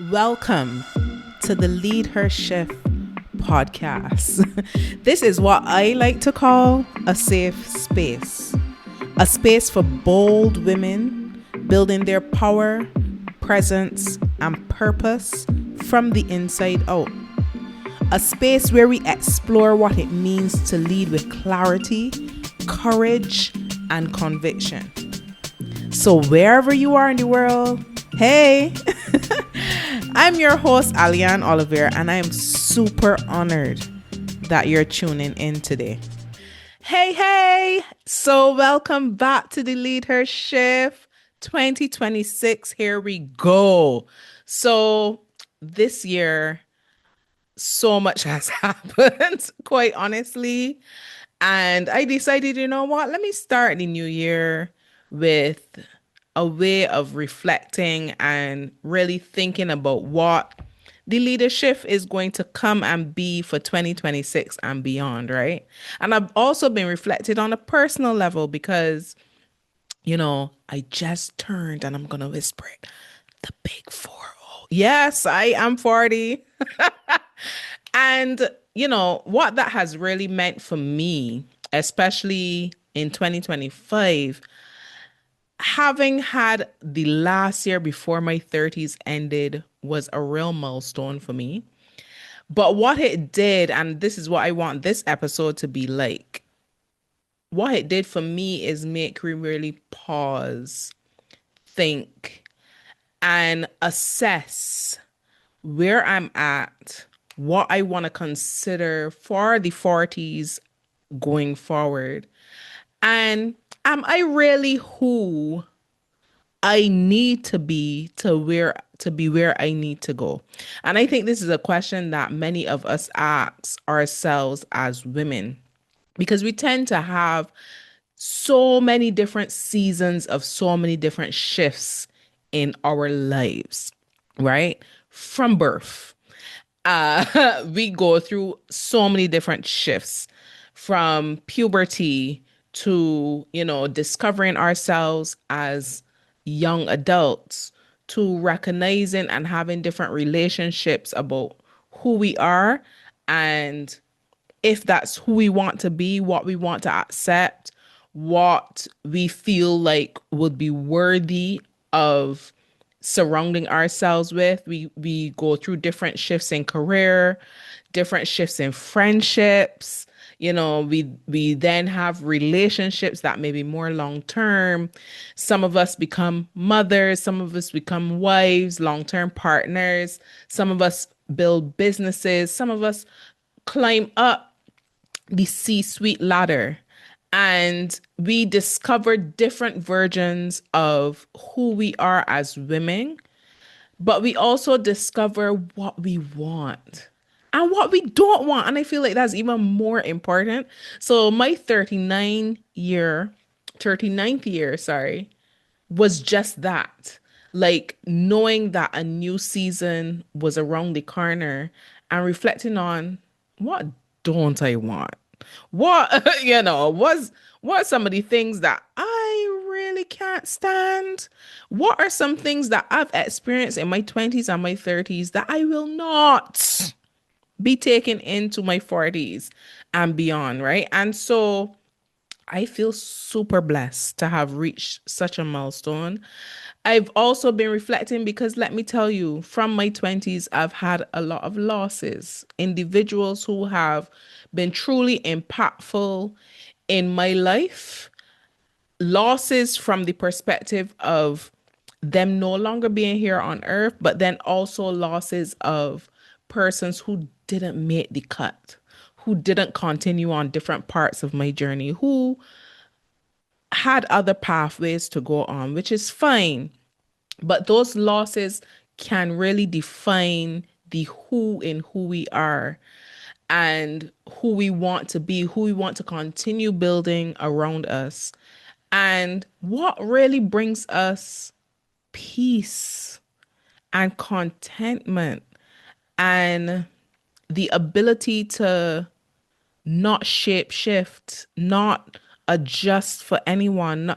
Welcome to the LeadHer Shift Podcast. This is what I like to call a safe space. A space for bold women building their power, presence, and purpose from the inside out. A space where we explore what it means to lead with clarity, courage, and conviction. So wherever you are in the world, hey, I'm your host, Alian Ollivierre, and I am super honored that you're tuning in today. Hey. So welcome back to the LeadHer Shift 2026. Here we go. So this year, so much has happened, quite honestly. And I decided, you know what? Let me start the new year with a way of reflecting and really thinking about what the leadership is going to come and be for 2026 and beyond, right? And I've also been reflected on a personal level because, I just turned, and I'm going to whisper it, the big 40. Yes, I am 40. And, what that has really meant for me, especially in 2025, having had the last year before my 30s ended was a real milestone for me. But what it did, and this is what I want this episode to be like, what it did for me is make me really pause, think, and assess where I'm at, what I want to consider for the 40s going forward. And am I really who I need to be where I need to go? And I think this is a question that many of us ask ourselves as women, because we tend to have so many different seasons of so many different shifts in our lives, right? From birth. We go through so many different shifts, from puberty to, discovering ourselves as young adults, to recognizing and having different relationships about who we are and if that's who we want to be, what we want to accept, what we feel like would be worthy of surrounding ourselves with. We go through different shifts in career, different shifts in friendships. We then have relationships that may be more long term. Some of us become mothers, some of us become wives, long-term partners. Some of us build businesses, some of us climb up the C-suite ladder. And we discover different versions of who we are as women, but we also discover what we want and what we don't want. And I feel like that's even more important. So my 39th year, was just that. Like knowing that a new season was around the corner and reflecting on what don't I want? What, what some of the things that I really can't stand? What are some things that I've experienced in my 20s and my 30s that I will not be taken into my 40s and beyond, right? And so I feel super blessed to have reached such a milestone. I've also been reflecting because let me tell you, from my 20s, I've had a lot of losses. Individuals who have been truly impactful in my life. Losses from the perspective of them no longer being here on earth, but then also losses of persons who didn't make the cut, who didn't continue on different parts of my journey, who had other pathways to go on, which is fine. But those losses can really define the who in who we are and who we want to be, who we want to continue building around us, and what really brings us peace and contentment and the ability to not shape shift, not adjust for anyone.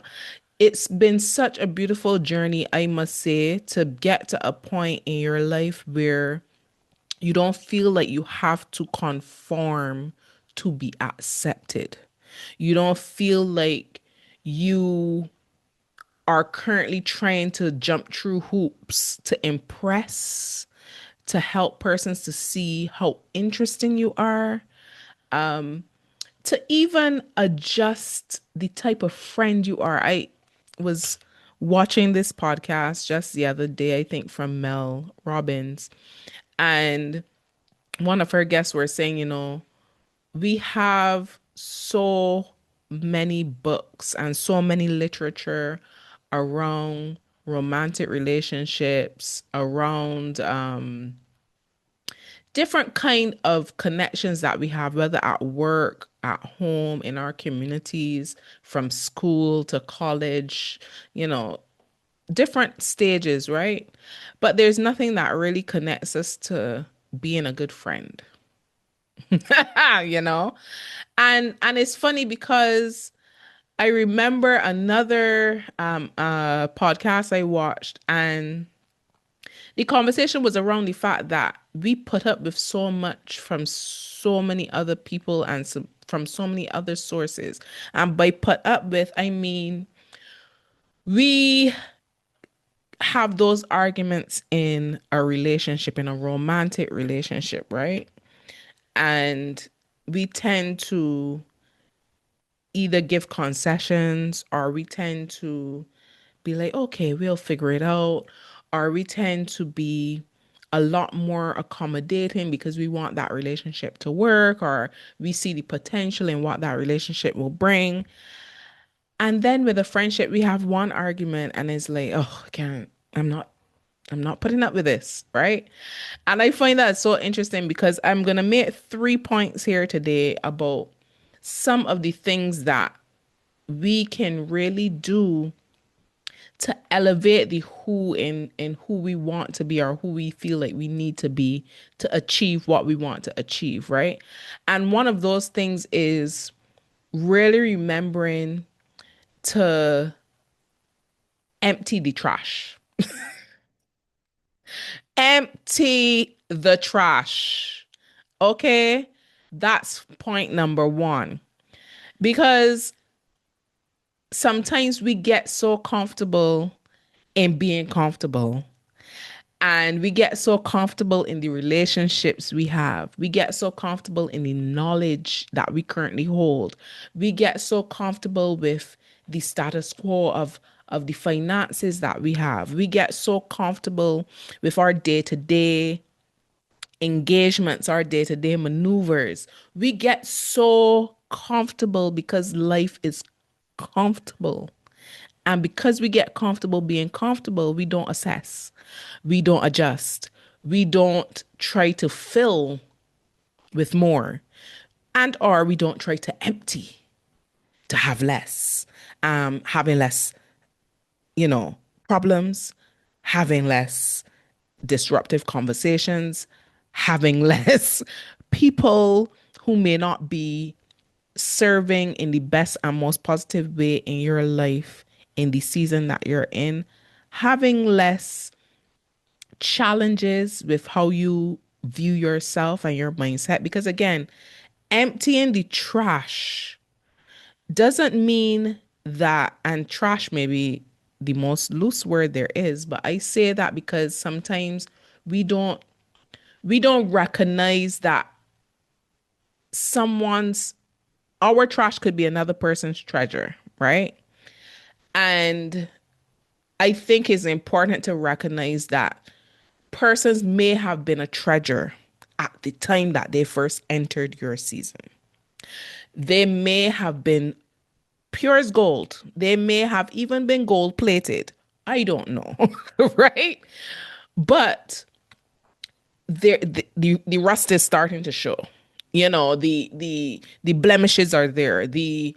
it's been such a beautiful journey, I must say, to get to a point in your life where you don't feel like you have to conform to be accepted. You don't feel like you are currently trying to jump through hoops to impress, to help persons to see how interesting you are, to even adjust the type of friend you are. I was watching this podcast just the other day, I think from Mel Robbins, and one of her guests were saying, we have so many books and so many literature around romantic relationships, around different kind of connections that we have, whether at work, at home, in our communities, from school to college, you know, different stages, right? But there's nothing that really connects us to being a good friend. you know? And it's funny because I remember another podcast I watched, and the conversation was around the fact that we put up with so much from so many other people and from so many other sources. And by put up with, I mean we have those arguments in a relationship, in a romantic relationship, right? And we tend to either give concessions, or we tend to be like, okay, we'll figure it out. Or we tend to be a lot more accommodating because we want that relationship to work, or we see the potential in what that relationship will bring. And then with a friendship, we have one argument and it's like, oh, I can't, I'm not putting up with this, right? And I find that so interesting because I'm going to make 3 points here today about some of the things that we can really do to elevate the who in who we want to be, or who we feel like we need to be to achieve what we want to achieve, right? And one of those things is really remembering to empty the trash. Empty the trash. Okay? That's point number one. Because sometimes we get so comfortable in being comfortable. And we get so comfortable in the relationships we have. We get so comfortable in the knowledge that we currently hold. We get so comfortable with the status quo of the finances that we have. We get so comfortable with our day-to-day engagements, our day-to-day maneuvers. We get so comfortable because life is comfortable. And because we get comfortable being comfortable, we don't assess, we don't adjust, we don't try to fill with more, and or we don't try to empty to have less, having less, problems, having less disruptive conversations, having less people who may not be serving in the best and most positive way in your life in the season that you're in, having less challenges with how you view yourself and your mindset. Because again, emptying the trash doesn't mean that, and trash may be the most loose word there is, but I say that because sometimes we don't we don't recognize that someone's our trash could be another person's treasure, right? And I think it's important to recognize that persons may have been a treasure at the time that they first entered your season. They may have been pure as gold. They may have even been gold plated. I don't know, right? But the rust is starting to show. The blemishes are there. The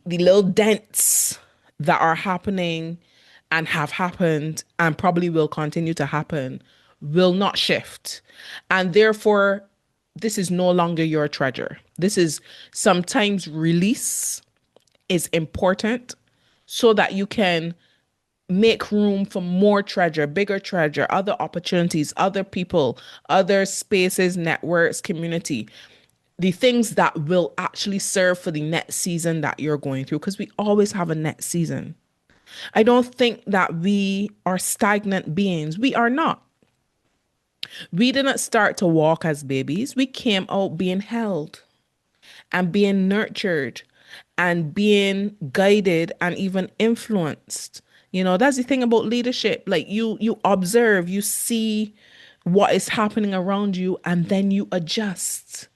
little dents that are happening and have happened and probably will continue to happen will not shift. And therefore, this is no longer your treasure. This is sometimes release is important so that you can make room for more treasure, bigger treasure, other opportunities, other people, other spaces, networks, community, the things that will actually serve for the next season that you're going through, because we always have a next season. I don't think that we are stagnant beings. We are not. We didn't start to walk as babies. We came out being held and being nurtured and being guided and even influenced. You know, that's the thing about leadership. Like you observe, you see what is happening around you, and then you adjust.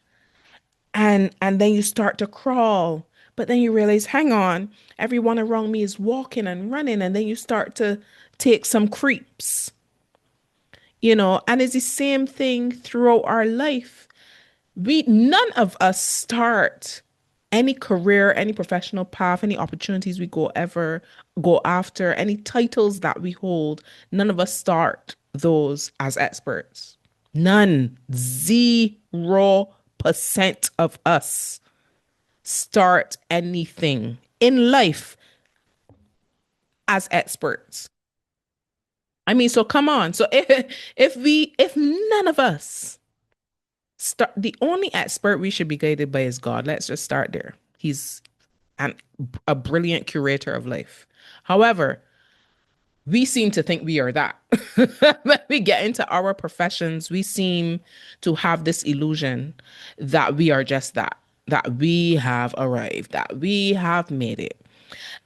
And then you start to crawl. But then you realize, hang on, everyone around me is walking and running, and then you start to take some creeps. You know, and it's the same thing throughout our life. We none of us start any career, any professional path, any opportunities we go after, any titles that we hold, none of us start those as experts. None. 0% of us start anything in life as experts. I mean, so come on. So if none of us start, the only expert we should be guided by is God. Let's just start there. He's an, a brilliant curator of life. However, we seem to think we are that. When we get into our professions, we seem to have this illusion that we are just that we have arrived, that we have made it.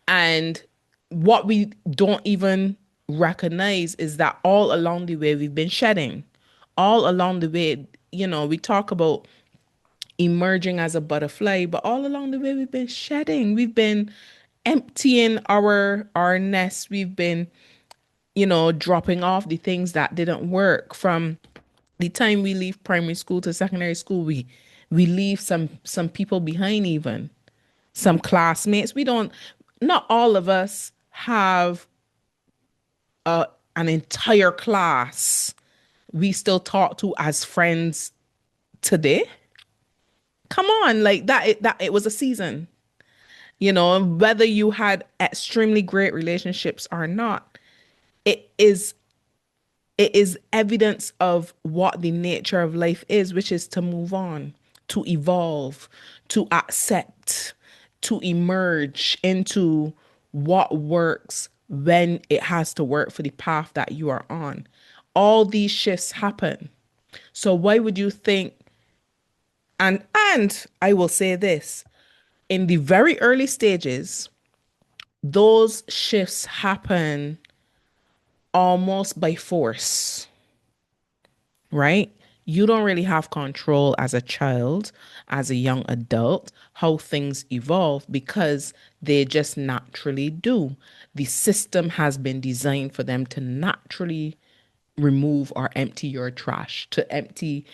And what we don't even recognize is that all along the way, we've been shedding. All along the way, you know, we talk about emerging as a butterfly, but all along the way, we've been shedding. We've been emptying our nest. We've been, you know, dropping off the things that didn't work. From the time we leave primary school to secondary school, we leave some people behind, even some classmates. We don't, not all of us have an entire class we still talk to as friends today. Come on, like that it was a season. You know, whether you had extremely great relationships or not, it is it is evidence of what the nature of life is, which is to move on, to evolve, to accept, to emerge into what works when it has to work for the path that you are on. All these shifts happen. So why would you think, and I will say this, in the very early stages, those shifts happen almost by force, right? You don't really have control as a child, as a young adult, how things evolve, because they just naturally do. The system has been designed for them to naturally remove or empty your trash, to empty,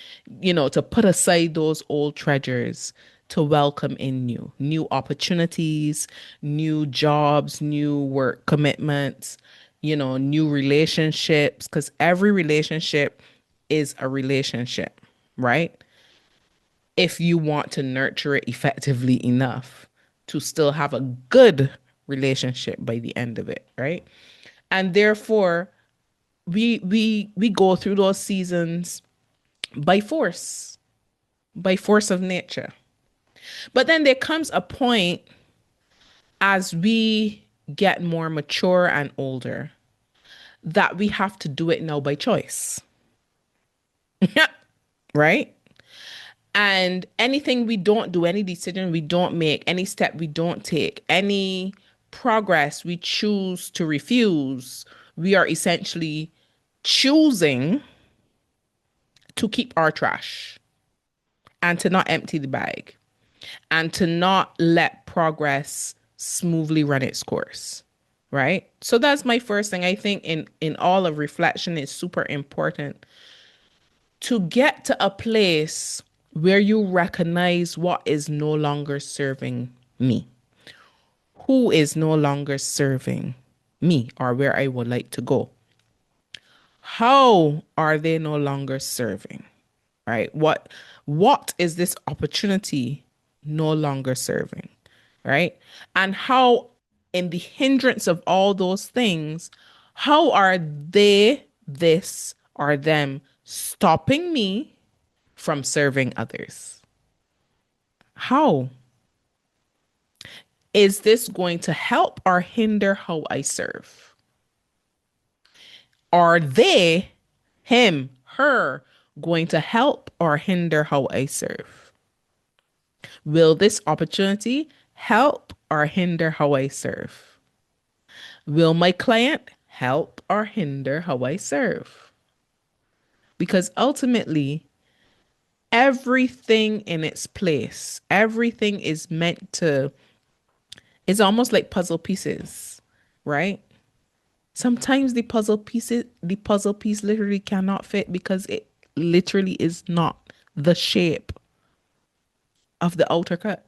you know, to put aside those old treasures, to welcome in new opportunities, new jobs, new work commitments, you know, new relationships, because every relationship is a relationship, right? If you want to nurture it effectively enough to still have a good relationship by the end of it, right? And therefore, we go through those seasons by force of nature. But then there comes a point as we get more mature and older that we have to do it now by choice. Right? And anything we don't do, any decision we don't make, any step we don't take, any progress we choose to refuse, we are essentially choosing to keep our trash and to not empty the bag and to not let progress smoothly run its course. Right? So that's my first thing. I think in all of reflection, is super important to get to a place where you recognize what is no longer serving me, who is no longer serving me, or where I would like to go. How are they no longer serving? Right? What is this opportunity no longer serving? right? And how, in the hindrance of all those things, how are they, this, or them stopping me from serving others? How is this going to help or hinder how I serve? Are they, him, her, going to help or hinder how I serve? Will this opportunity help or hinder how I serve? Will my client help or hinder how I serve? Because ultimately, everything in its place, everything is meant to, it's almost like puzzle pieces, right? Sometimes the puzzle piece literally cannot fit because it literally is not the shape of the outer cut.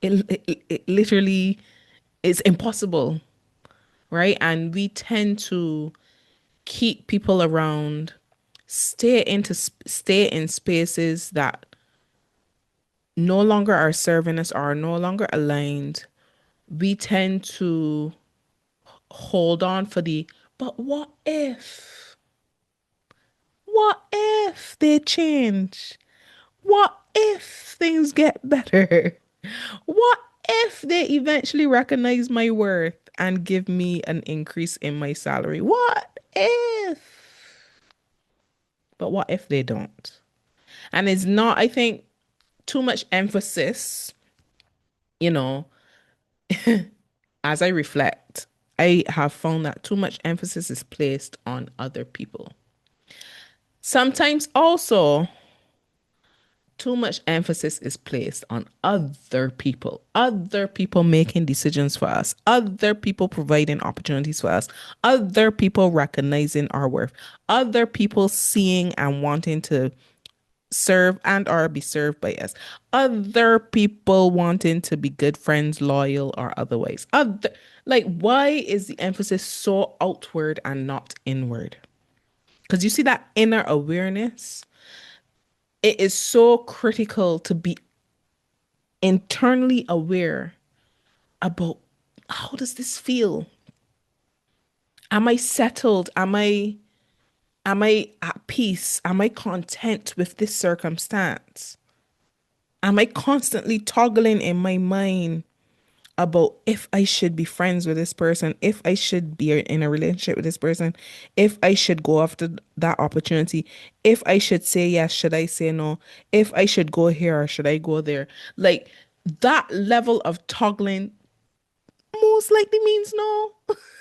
It literally is impossible, right? And we tend to keep people around, stay in spaces that no longer are serving us, are no longer aligned. We tend to hold on for the, but what if? What if they change? What if things get better? What if they eventually recognize my worth and give me an increase in my salary? What if? But what if they don't? And it's not, I think, too much emphasis, you know, as I reflect, I have found that too much emphasis is placed on other people. Sometimes also, too much emphasis is placed on other people making decisions for us, other people providing opportunities for us, other people recognizing our worth, other people seeing and wanting to serve and or be served by us, other people wanting to be good friends, loyal or otherwise. Like, why is the emphasis so outward and not inward? Because you see that inner awareness, it is so critical to be internally aware about, how does this feel? Am I settled? Am I at peace? Am I content with this circumstance? Am I constantly toggling in my mind about if I should be friends with this person, if I should be in a relationship with this person, if I should go after that opportunity, if I should say yes, should I say no, if I should go here or should I go there? Like, that level of toggling most likely means no.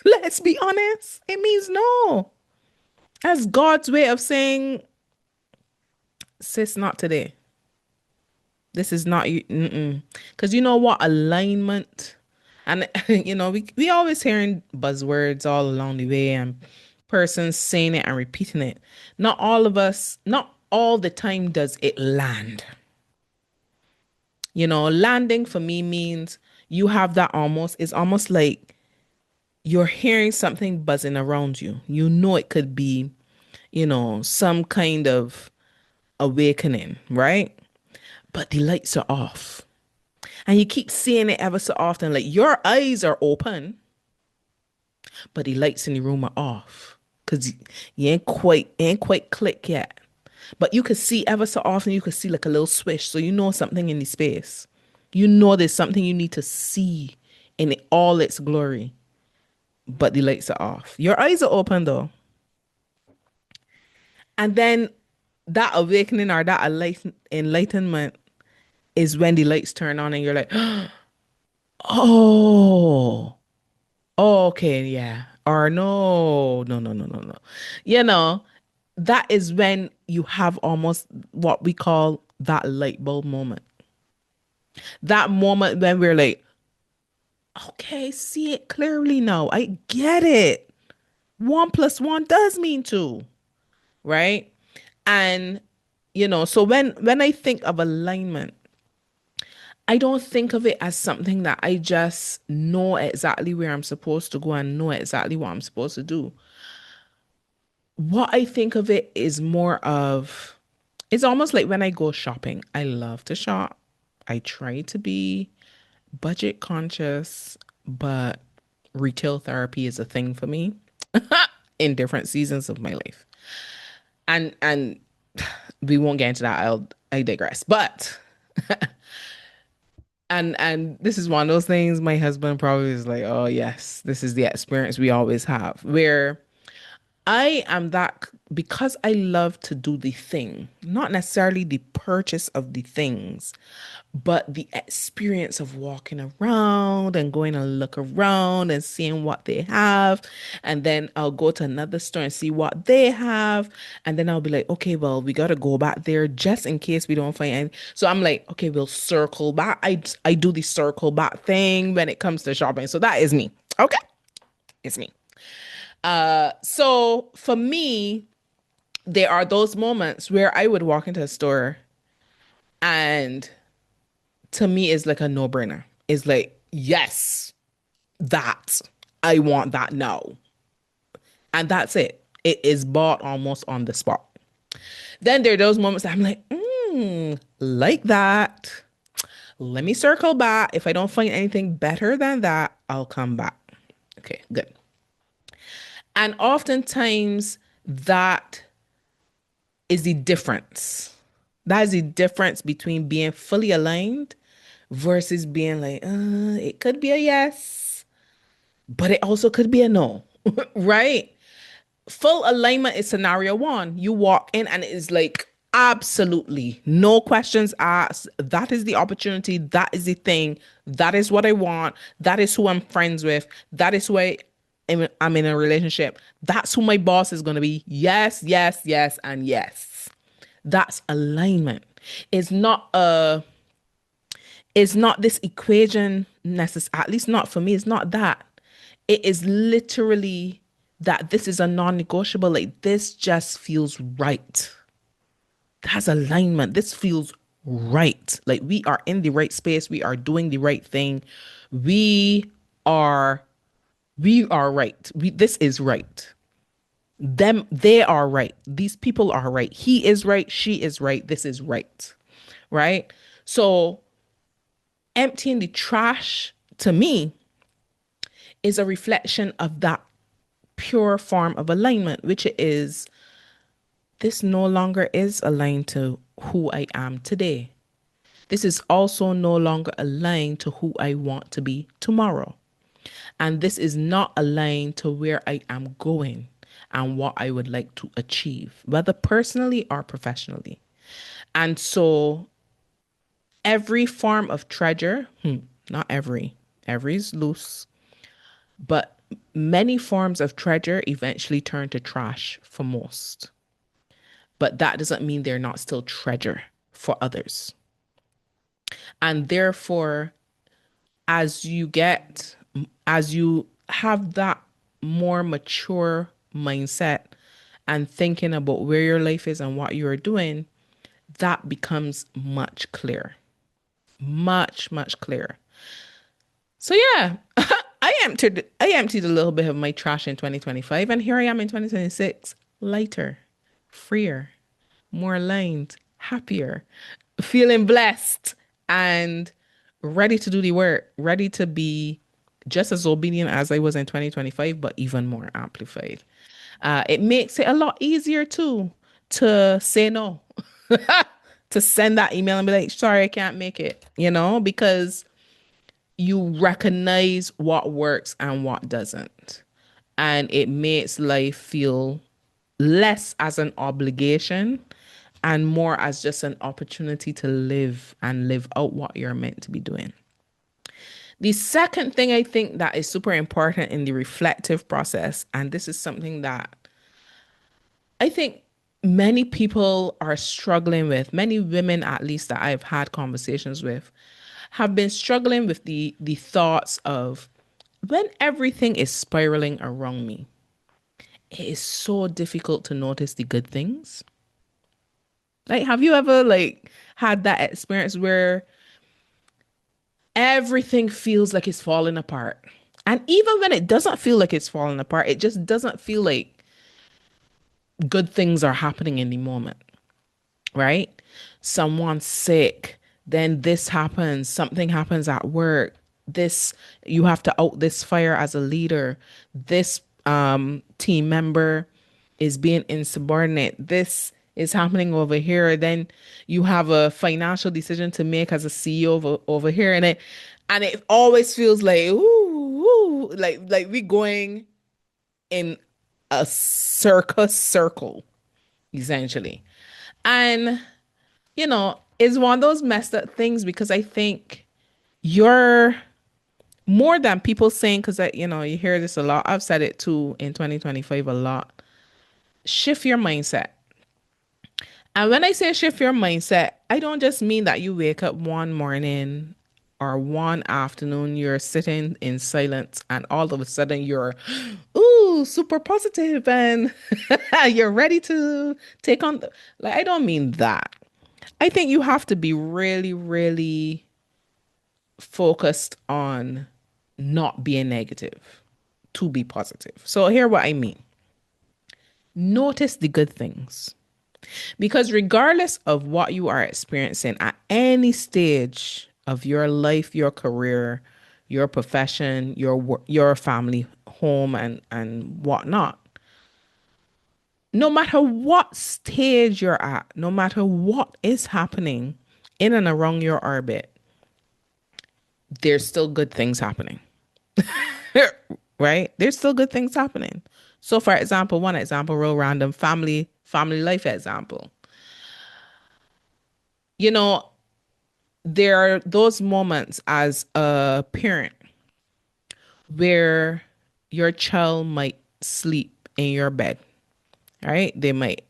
Let's be honest. It means no. That's God's way of saying, sis, not today. This is not you. Because you know what? Alignment. And, we always hearing buzzwords all along the way and persons saying it and repeating it. Not all the time does it land. Landing for me means you have that it's almost like you're hearing something buzzing around you. It could be, some kind of awakening, right? But the lights are off. And you keep seeing it ever so often. Like, your eyes are open, but the lights in the room are off. Cause you ain't quite click yet. But you could see ever so often, you could see like a little swish. So something in the space. There's something you need to see in all its glory. But the lights are off. Your eyes are open though. And then that awakening or that enlightenment is when the lights turn on and you're like, oh, okay, yeah. Or no, no, no, no, no, no. You know, that is when you have almost what we call that light bulb moment. That moment when we're like, okay, see it clearly now. I get it. 1 + 1 does mean 2, right? And so when I think of alignment, I don't think of it as something that I just know exactly where I'm supposed to go and know exactly what I'm supposed to do. What I think of it is more of, it's almost like when I go shopping. I love to shop. I try to be budget conscious, but retail therapy is a thing for me in different seasons of my life. And we won't get into that. I digress. But and this is one of those things my husband probably is like, oh yes, this is the experience we always have. Where I am that because I love to do the thing, not necessarily the purchase of the things, but the experience of walking around and going and look around and seeing what they have. And then I'll go to another store and see what they have. And then I'll be like, okay, well, we got to go back there just in case we don't find any. So I'm like, okay, we'll circle back. I do the circle back thing when it comes to shopping. So that is me. Okay. It's me. So for me, there are those moments where I would walk into a store and to me it's like a no-brainer. It's like, yes, that. I want that now. And that's it. It is bought almost on the spot. Then there are those moments that I'm like, like that. Let me circle back. If I don't find anything better than that, I'll come back. Okay, good. And oftentimes that is the difference. That is the difference between being fully aligned versus being like, it could be a yes, but it also could be a no, right? Full alignment is scenario one. You walk in and it's like, absolutely no questions asked. That is the opportunity. That is the thing. That is what I want. That is who I'm friends with. That is who I'm in a relationship. That's who my boss is going to be. Yes, yes, yes, and yes. That's alignment. It's not a it's not this equation at least not for me. It's not that. It is literally that this is a non-negotiable. Like this just feels right. That's alignment. This feels right. Like we are in the right space. We are doing the right thing. We are right. This is right. They are right. These people are right. He is right. She is right. This is right. Right. So emptying the trash to me is a reflection of that pure form of alignment, which is this no longer is aligned to who I am today. This is also no longer aligned to who I want to be tomorrow. And this is not aligned to where I am going and what I would like to achieve, whether personally or professionally. And so every form of treasure, not every is loose, but many forms of treasure eventually turn to trash for most. But that doesn't mean they're not still treasure for others. And therefore, as you have that more mature mindset and thinking about where your life is and what you're doing, that becomes much clearer. Much, much clearer. So yeah, I emptied a little bit of my trash in 2025, and here I am in 2026, lighter, freer, more aligned, happier, feeling blessed, and ready to do the work, ready to be just as obedient as I was in 2025, but even more amplified. It makes it a lot easier too to say no, to send that email and be like, sorry, I can't make it, because you recognize what works and what doesn't. And it makes life feel less as an obligation and more as just an opportunity to live and live out what you're meant to be doing. The second thing I think that is super important in the reflective process, and this is something that I think many people are struggling with, many women at least that I've had conversations with, have been struggling with the thoughts of when everything is spiraling around me, it is so difficult to notice the good things. Like, have you ever had that experience where everything feels like it's falling apart? And even when it doesn't feel like it's falling apart, it just doesn't feel like good things are happening in the moment, right? Someone's sick, then this happens, something happens at work, this, you have to out this fire as a leader. This team member is being insubordinate. This is happening over here. Then you have a financial decision to make as a CEO over here, and it always feels like ooh, like we going in a circus circle essentially. And it's one of those messed up things because I think you're more than people saying, because you hear this a lot. I've said it too in 2025 a lot. Shift your mindset. And when I say shift your mindset, I don't just mean that you wake up one morning or one afternoon, you're sitting in silence and all of a sudden you're, ooh, super positive and you're ready to take on. Like, I don't mean that. I think you have to be really, really focused on not being negative to be positive. So here what I mean. Notice the good things. Because regardless of what you are experiencing at any stage of your life, your career, your profession, your family, home, and whatnot, no matter what stage you're at, no matter what is happening in and around your orbit, there's still good things happening. Right? There's still good things happening. So for example, one example, real random family life example. There are those moments as a parent where your child might sleep in your bed, right? They might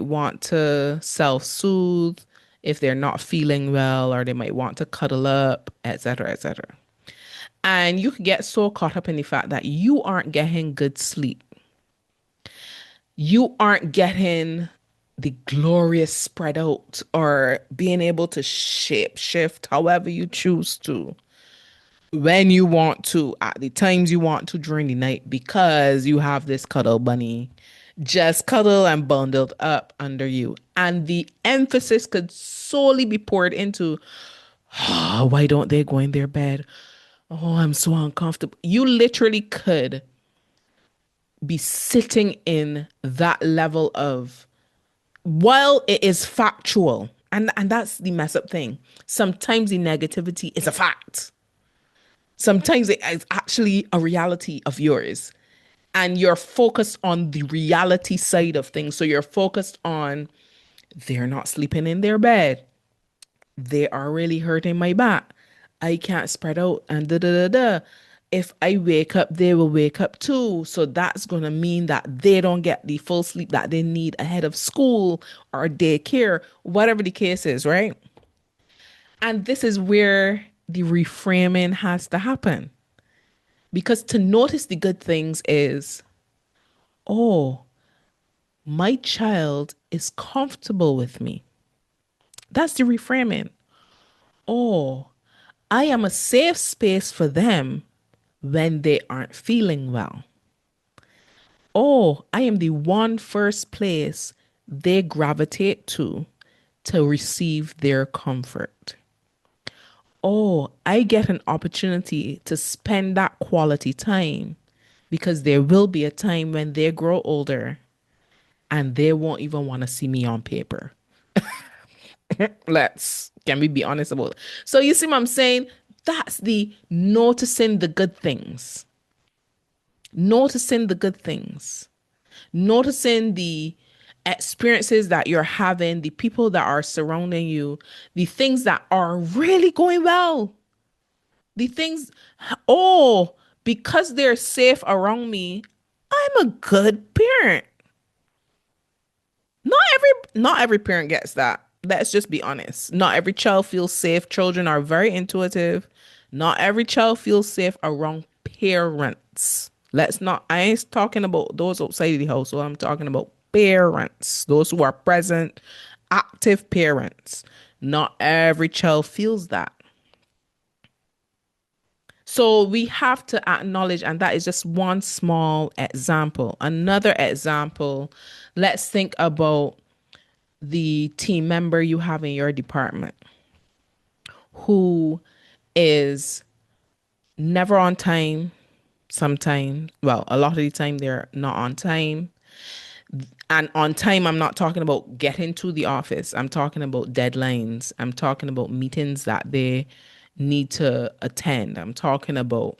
want to self-soothe if they're not feeling well, or they might want to cuddle up, etc., etc. And you could get so caught up in the fact that you aren't getting good sleep. You aren't getting the glorious spread out or being able to shape shift however you choose to, when you want to, at the times you want to during the night, because you have this cuddle bunny just cuddle and bundled up under you. And the emphasis could solely be poured into, oh, why don't they go in their bed? Oh, I'm so uncomfortable. You literally could be sitting in that level of, while it is factual, and that's the mess up thing. Sometimes the negativity is a fact. Sometimes it is actually a reality of yours. And you're focused on the reality side of things. So you're focused on, they're not sleeping in their bed. They are really hurting my back. I can't spread out and da da da da. If I wake up, they will wake up too. So that's going to mean that they don't get the full sleep that they need ahead of school or daycare, whatever the case is, right? And this is where the reframing has to happen. Because to notice the good things is, oh, my child is comfortable with me. That's the reframing. Oh, I am a safe space for them when they aren't feeling well. Oh, I am the one first place they gravitate to receive their comfort. Oh, I get an opportunity to spend that quality time, because there will be a time when they grow older and they won't even want to see me on paper. Can we be honest about it? So you see what I'm saying? That's the noticing the good things. Noticing the good things. Noticing the experiences that you're having, the people that are surrounding you, the things that are really going well. The things, oh, because they're safe around me, I'm a good parent. Not every parent gets that. Let's just be honest. Not every child feels safe. Children are very intuitive. Not every child feels safe around parents. I ain't talking about those outside the household. I'm talking about parents, those who are present, active parents. Not every child feels that. So we have to acknowledge, and that is just one small example. Another example, let's think about the team member you have in your department who is never on time. Sometimes, well, a lot of the time they're not on time. And on time, I'm not talking about getting to the office. I'm talking about deadlines. I'm talking about meetings that they need to attend. I'm talking about,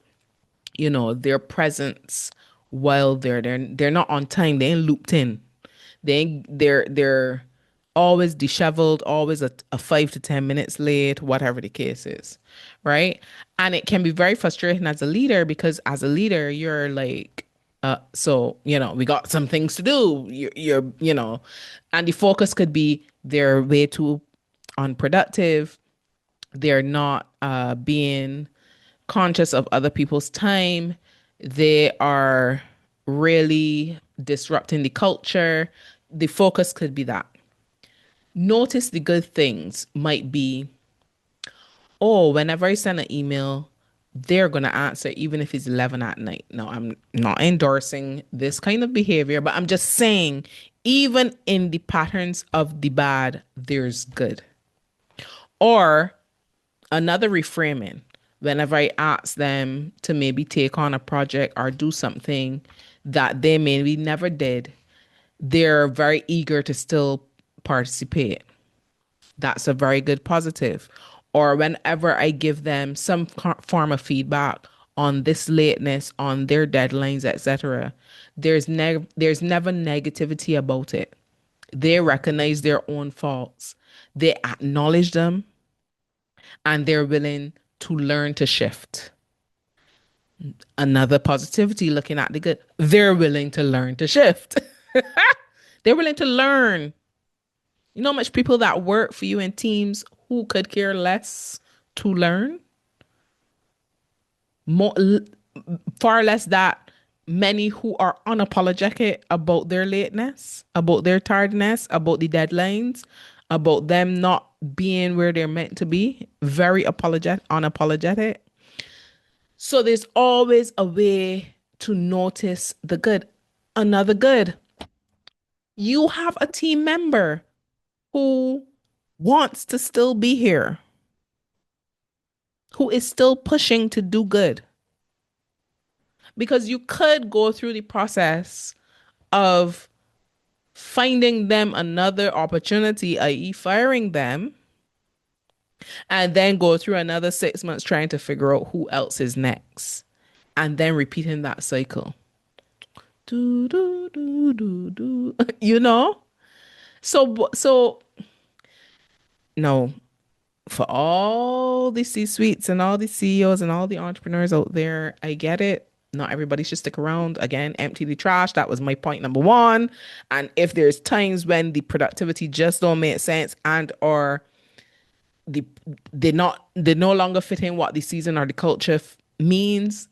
their presence while they're not on time. They ain't looped in. They're always disheveled, always a 5 to 10 minutes late, whatever the case is, right? And it can be very frustrating as a leader because as a leader, you're like, so we got some things to do. And the focus could be they're way too unproductive. They're not being conscious of other people's time. They are really disrupting the culture. The focus could be that. Notice the good things might be, oh, whenever I send an email, they're going to answer even if it's 11 at night. No, I'm not endorsing this kind of behavior, but I'm just saying, even in the patterns of the bad, there's good. Or another reframing, whenever I ask them to maybe take on a project or do something that they maybe never did, they're very eager to still participate. That's a very good positive. Or whenever I give them some form of feedback on this lateness, on their deadlines, etc., there's never negativity about it. They recognize their own faults. They acknowledge them and they're willing to learn to shift. Another positivity looking at the good, they're willing to learn to shift. They're willing to learn. You know how much people that work for you in teams who could care less to learn? More, far less that many who are unapologetic about their lateness, about their tardiness, about the deadlines, about them not being where they're meant to be. Very unapologetic. So there's always a way to notice the good. Another good. You have a team member who wants to still be here, who is still pushing to do good. Because you could go through the process of finding them another opportunity, i.e., firing them, and then go through another 6 months trying to figure out who else is next, and then repeating that cycle. Do, do, do, do, do. So no, for all the C-suites and all the CEOs and all the entrepreneurs out there, I get it. Not everybody should stick around. Again, empty the trash. That was my point number one. And if there's times when the productivity just don't make sense and or the they no longer fit in what the season or the culture means,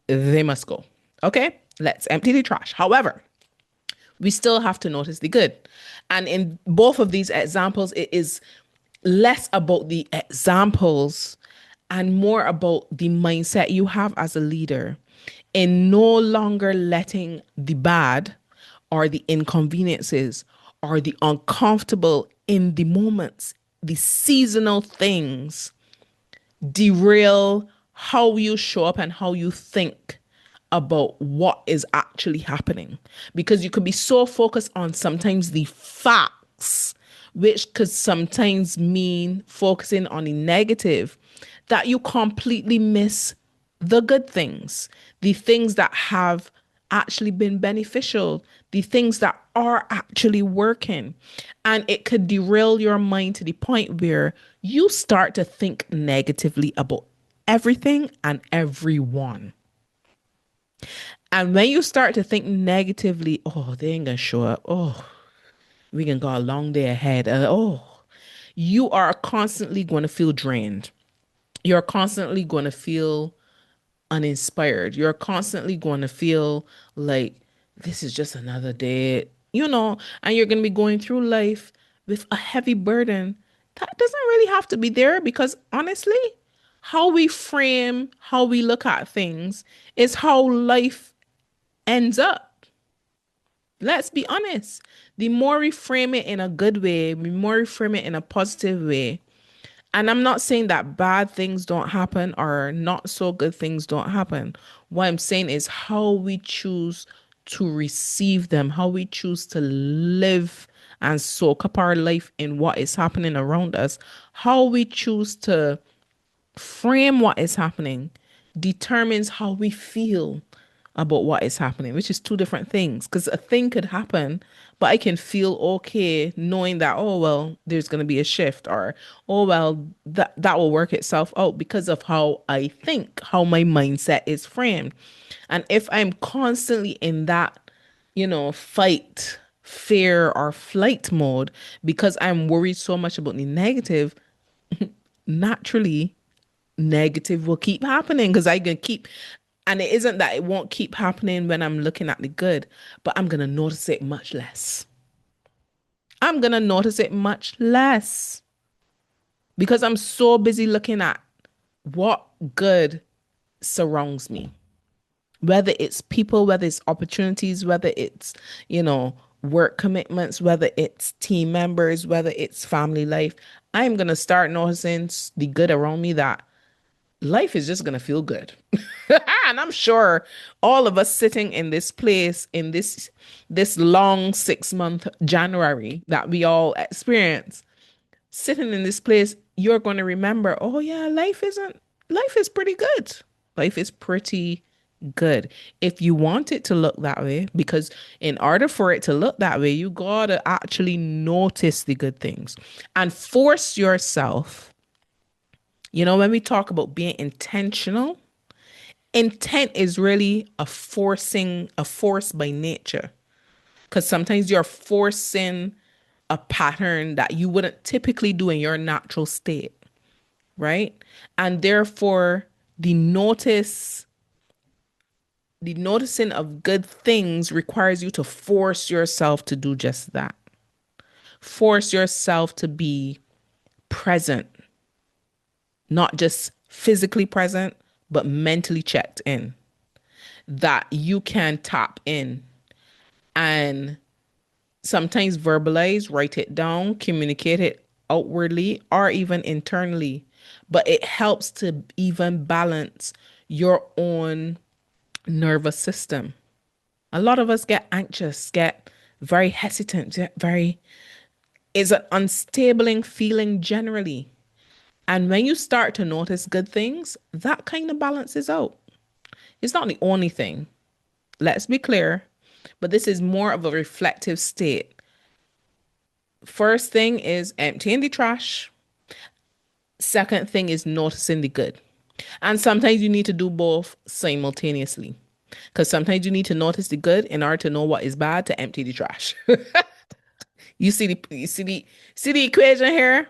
they must go. Okay, let's empty the trash. However, we still have to notice the good. And in both of these examples, it is less about the examples and more about the mindset you have as a leader in no longer letting the bad or the inconveniences or the uncomfortable in the moments, the seasonal things derail how you show up and how you think about what is actually happening. Because you could be so focused on sometimes the facts, which could sometimes mean focusing on the negative, that you completely miss the good things, the things that have actually been beneficial, the things that are actually working. And it could derail your mind to the point where you start to think negatively about everything and everyone. And when you start to think negatively, oh, they ain't gonna show up. Oh, we can go a long day ahead. You are constantly going to feel drained. You're constantly going to feel uninspired. You're constantly going to feel like this is just another day, and you're going to be going through life with a heavy burden that doesn't really have to be there because honestly, how we frame, how we look at things is how life ends up. Let's be honest. The more we frame it in a good way, the more we frame it in a positive way, And I'm not saying that bad things don't happen or not so good things don't happen. What I'm saying is how we choose to receive them, how we choose to live and soak up our life in what is happening around us, how we choose to frame what is happening determines how we feel about what is happening, which is two different things. Because a thing could happen, but I can feel okay knowing that, oh, well, there's going to be a shift, or, oh, well, that will work itself out because of how I think, how my mindset is framed. And if I'm constantly in that, fight, fear, or flight mode because I'm worried so much about the negative, naturally negative will keep happening because I can keep, and it isn't that it won't keep happening when I'm looking at the good, but I'm gonna notice it much less. I'm gonna notice it much less because I'm so busy looking at what good surrounds me. Whether it's people, whether it's opportunities, whether it's, work commitments, whether it's team members, whether it's family life, I'm gonna start noticing the good around me, that life is just going to feel good. And I'm sure all of us sitting in this place in this long 6-month January that we all experience, sitting in this place, you're going to remember, oh yeah, life is pretty good. Life is pretty good. If you want it to look that way, because in order for it to look that way, you got to actually notice the good things and force yourself. When we talk about being intentional, intent is really a force by nature. Because sometimes you're forcing a pattern that you wouldn't typically do in your natural state, right? And therefore, the noticing of good things requires you to force yourself to do just that. Force yourself to be present, not just physically present, but mentally checked in, that you can tap in and sometimes verbalize, write it down, communicate it outwardly or even internally. But it helps to even balance your own nervous system. A lot of us get anxious, get very hesitant, is an unstabling feeling generally. And when you start to notice good things, that kind of balances out. It's not the only thing. Let's be clear, but this is more of a reflective state. First thing is emptying the trash. Second thing is noticing the good. And sometimes you need to do both simultaneously. Because sometimes you need to notice the good in order to know what is bad to empty the trash. You see the equation here?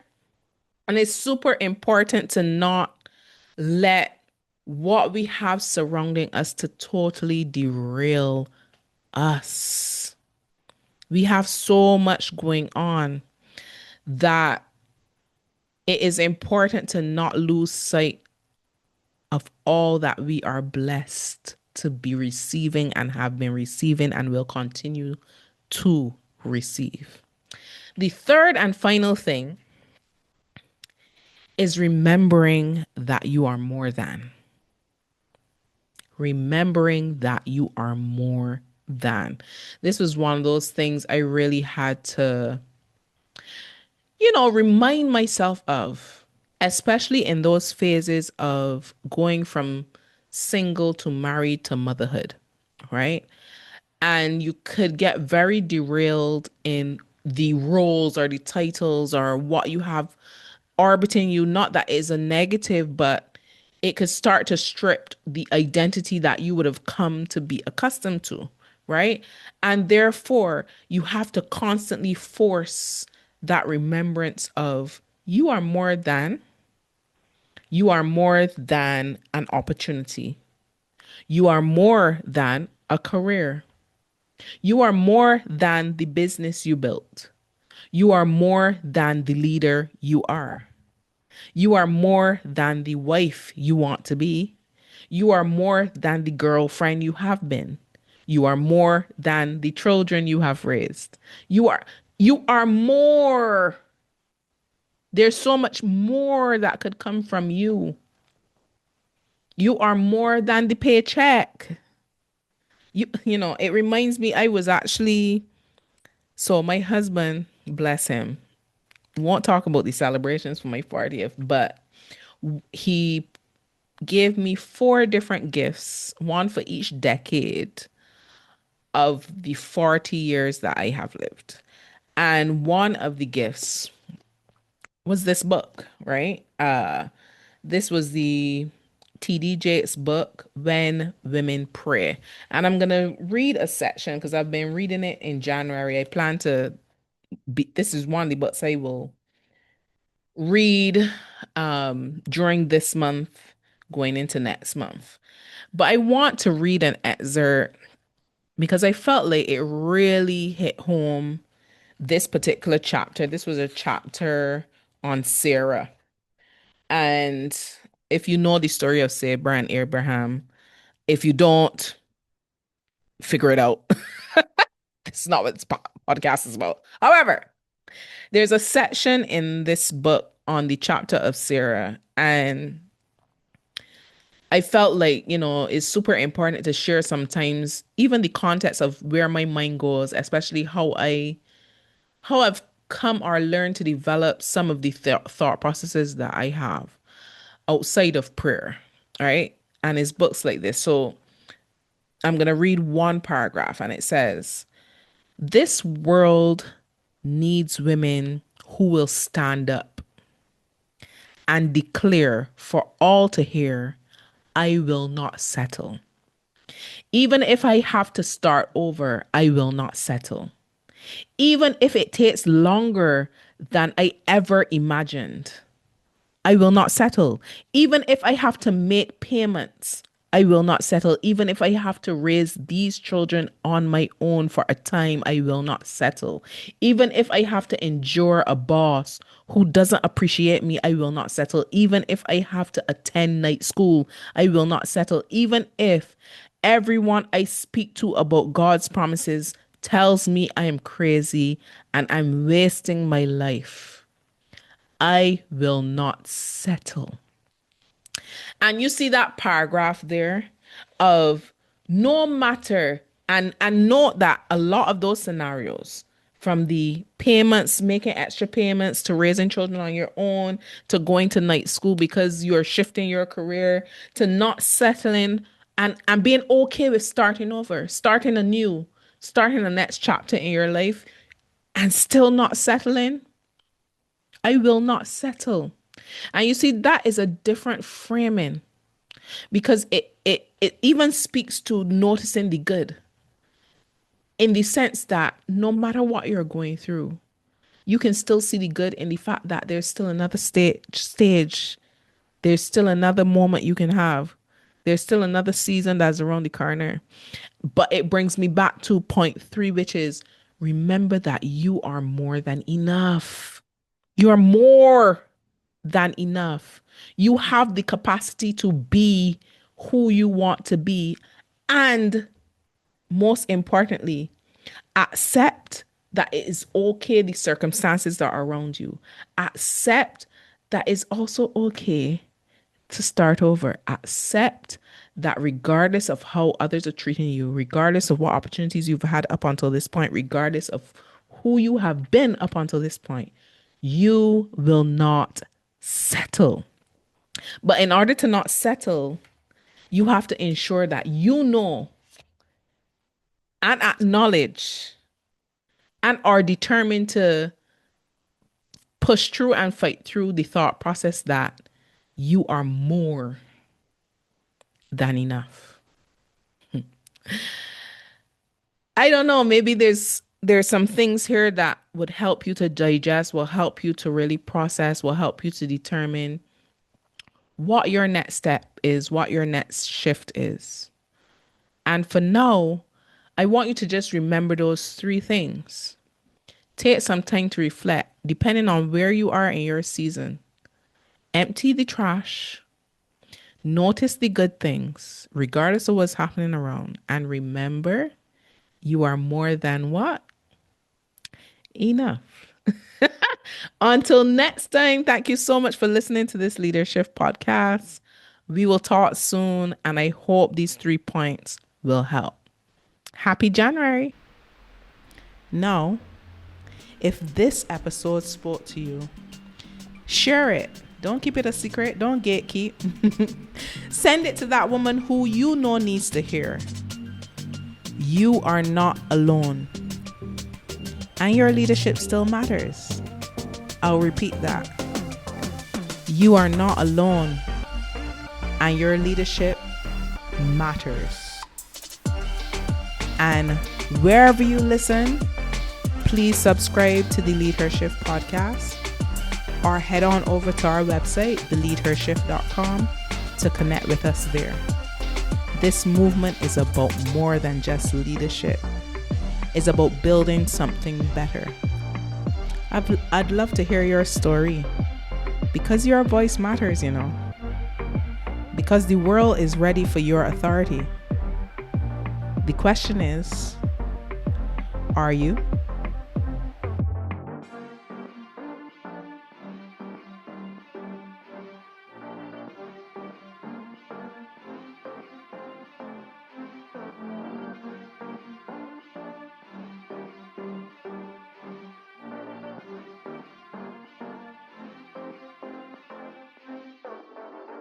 And it's super important to not let what we have surrounding us to totally derail us. We have so much going on that it is important to not lose sight of all that we are blessed to be receiving and have been receiving and will continue to receive. The third and final thing is remembering that you are more than. Remembering that you are more than. This was one of those things I really had to, remind myself of, especially in those phases of going from single to married to motherhood, right? And you could get very derailed in the roles or the titles or what you have orbiting you. Not that it's a negative, but it could start to strip the identity that you would have come to be accustomed to, right? And therefore, you have to constantly force that remembrance of you are more than an opportunity. You are more than a career. You are more than the business you built. You are more than the leader you are. You are more than the wife you want to be. You are more than the girlfriend you have been. You are more than the children you have raised. You are more. There's so much more that could come from you. You are more than the paycheck. It reminds me, I was actually, so my husband, bless him, won't talk about the celebrations for my 40th, but he gave me four different gifts, one for each decade of the 40 years that I have lived. And one of the gifts was this book, right? This was the TD Jakes book, When Women Pray. And I'm going to read a section because I've been reading it in January. I plan to this is one of the books I will read during this month, going into next month. But I want to read an excerpt because I felt like it really hit home this particular chapter. This was a chapter on Sarah. And if you know the story of Sarah and Abraham, if you don't, figure it out. It's not what this podcast is about. However, there's a section in this book on the chapter of Sarah, and I felt like, it's super important to share sometimes even the context of where my mind goes, especially how I've come or learned to develop some of the thought processes that I have outside of prayer, right? And it's books like this. So I'm going to read one paragraph and it says, "This world needs women who will stand up and declare for all to hear, I will not settle. Even if I have to start over, I will not settle. Even if it takes longer than I ever imagined, I will not settle. Even if I have to make payments, I will not settle. Even if I have to raise these children on my own for a time, I will not settle. Even if I have to endure a boss who doesn't appreciate me, I will not settle. Even if I have to attend night school, I will not settle. Even if everyone I speak to about God's promises tells me I am crazy and I'm wasting my life, I will not settle." And you see that paragraph there of no matter, and note that a lot of those scenarios, from the payments, making extra payments, to raising children on your own, to going to night school because you're shifting your career, to not settling and being okay with starting over, starting anew, starting the next chapter in your life and still not settling. I will not settle. And you see, that is a different framing because it even speaks to noticing the good, in the sense that no matter what you're going through, you can still see the good in the fact that there's still another stage. There's still another moment you can have. There's still another season that's around the corner. But it brings me back to point 3, which is remember that you are more than enough. You are more than enough. You have the capacity to be who you want to be. And most importantly, accept that it is okay, the circumstances that are around you. Accept that it's also okay to start over. Accept that regardless of how others are treating you, regardless of what opportunities you've had up until this point, regardless of who you have been up until this point, you will not settle. But in order to not settle, you have to ensure that you know and acknowledge and are determined to push through and fight through the thought process that you are more than enough. I don't know, maybe there's some things here that would help you to digest, will help you to really process, will help you to determine what your next step is, what your next shift is. And for now, I want you to just remember those 3 things. Take some time to reflect, depending on where you are in your season. Empty the trash. Notice the good things, regardless of what's happening around. And remember, you are more than what? Enough. Until next time, thank you so much for listening to this LeadHer Shift podcast. We will talk soon, and I hope these 3 points will help. Happy January. Now, if this episode spoke to you, share it. Don't keep it a secret. Don't gatekeep. Send it to that woman who you know needs to hear. You are not alone. And your leadership still matters. I'll repeat that. You are not alone. And your leadership matters. And wherever you listen, please subscribe to the LeadHer Shift podcast, or head on over to our website, theleadhershift.com, to connect with us there. This movement is about more than just leadership. It's about building something better. I'd love to hear your story, because your voice matters, you know. Because the world is ready for your authority. The question is, are you?